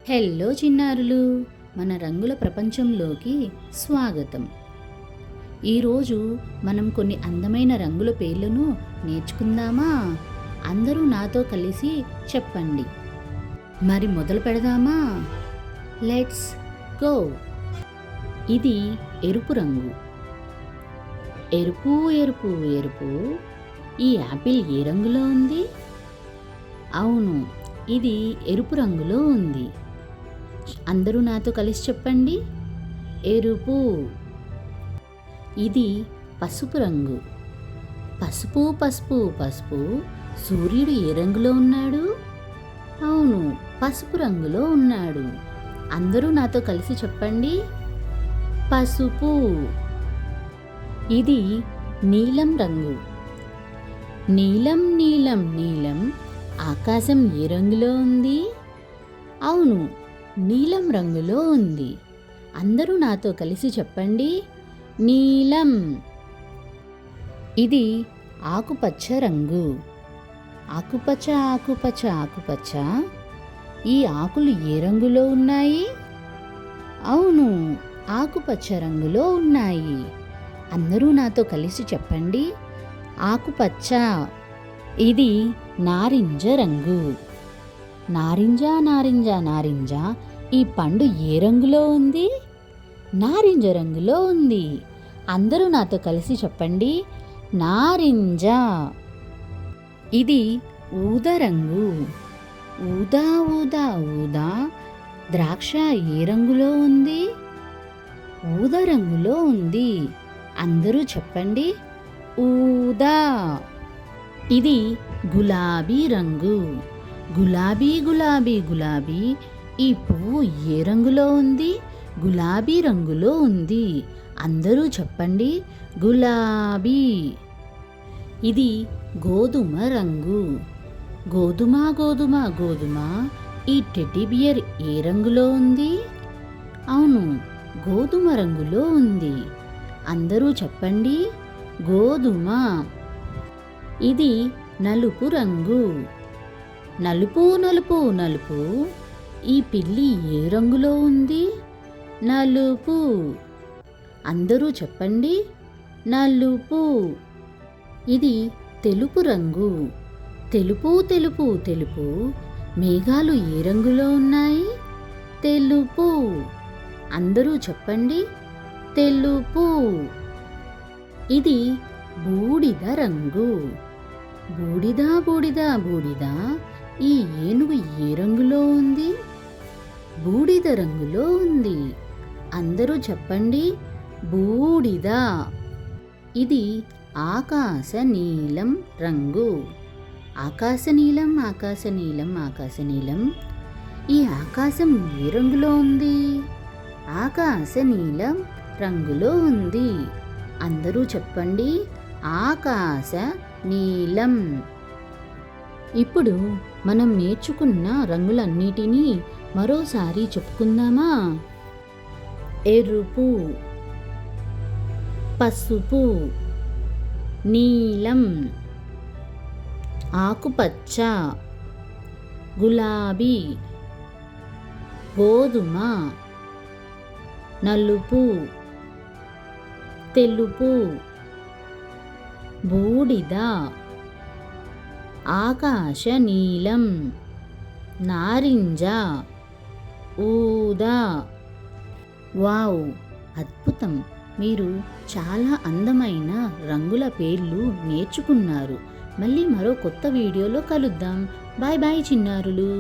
Hello చిన్నారులు, మన రంగుల ప్రపంచంలోకి స్వాగతం. ఈరోజు మనం కొన్ని అందమైన రంగుల పేర్లను నేర్చుకుందామా? అందరూ నాతో కలిసి చెప్పండి. మరి మొదలు పెడదామా? Let's go. ఇది ఎరుపు రంగు. ఎరుపు ఎరుపు ఎరుపు. ఈ యాపిల్ ఏ రంగులో ఉంది? అవును, ఇది ఎరుపు రంగులో ఉంది. అందరూ నాతో కలిసి చెప్పండి. ఎరుపు. ఇది పసుపు రంగు. పసుపు పసుపు పసుపు. సూర్యుడు ఏ రంగులో ఉన్నాడు? అవును, పసుపు రంగులో ఉన్నాడు. అందరూ నాతో కలిసి చెప్పండి. పసుపు. ఇది నీలం రంగు. నీలం నీలం నీలం. ఆకాశం ఏ రంగులో ఉంది? అవును, నీలం రంగులో ఉంది. అందరూ నాతో కలిసి చెప్పండి. నీలం. ఇది ఆకుపచ్చ రంగు. ఆకుపచ్చ ఆకుపచ్చ ఆకుపచ్చ. ఈ ఆకులు ఏ రంగులో ఉన్నాయి? అవును, ఆకుపచ్చ రంగులో ఉన్నాయి. అందరూ నాతో కలిసి చెప్పండి. ఆకుపచ్చ. ఇది నారింజ రంగు. నారింజ నారింజ నారింజ. ఈ పండు ఏ రంగులో ఉంది? నారింజ రంగులో ఉంది. అందరూ నాతో కలిసి చెప్పండి. నారింజ. ఇది ఊదా రంగు. ఊదా ఊదా ఊదా. ద్రాక్ష ఏ రంగులో ఉంది? ఊదా రంగులో ఉంది. అందరూ చెప్పండి. ఊదా. ఇది గులాబీ రంగు. గులాబీ గులాబీ గులాబీ. ఈ పువ్వు ఏ రంగులో ఉంది? గులాబీ రంగులో ఉంది. అందరూ చెప్పండి. గులాబీ. ఇది గోధుమ రంగు. గోధుమ గోధుమ గోధుమ. ఈ టెడ్డీ బియర్ ఏ రంగులో ఉంది? అవును, గోధుమ రంగులో ఉంది. అందరూ చెప్పండి. గోధుమ. ఇది నలుపు రంగు. నలుపు నలుపు నలుపు. ఈ పిల్లి ఏ రంగులో ఉంది? నలుపు. అందరూ చెప్పండి. నలుపు. ఇది తెలుపు రంగు. తెలుపు తెలుపు తెలుపు. మేఘాలు ఏ రంగులో ఉన్నాయి? తెలుపు. అందరూ చెప్పండి. తెలుపు. ఇది బూడిద రంగు. బూడిద బూడిద బూడిద. ఈ ఏనుగు ఏ రంగులో ఉంది? బూడిద రంగులో ఉంది. అందరూ చెప్పండి. బూడిద. ఇది ఆకాశ నీలం రంగు. ఆకాశ నీలం ఆకాశ నీలం ఆకాశ నీలం. ఈ ఆకాశం ఏ రంగులో ఉంది? ఆకాశ నీలం రంగులో ఉంది. అందరూ చెప్పండి. ఆకాశ నీలం. ఇప్పుడు మనం నేర్చుకున్న రంగులన్నిటినీ మరోసారి చెప్పుకుందామా? ఎరుపు, పసుపు, నీలం, ఆకుపచ్చ, గులాబీ, గోధుమ, నలుపు, తెలుపు, బూడిద, ఆకాశ నీలం, నారింజ, ఊదా. వావ్, అద్భుతం! మీరు చాలా అందమైన రంగుల పేర్లు నేర్చుకున్నారు. మళ్ళీ మరో కొత్త వీడియోలో కలుద్దాం. బాయ్ బాయ్ చిన్నారులు.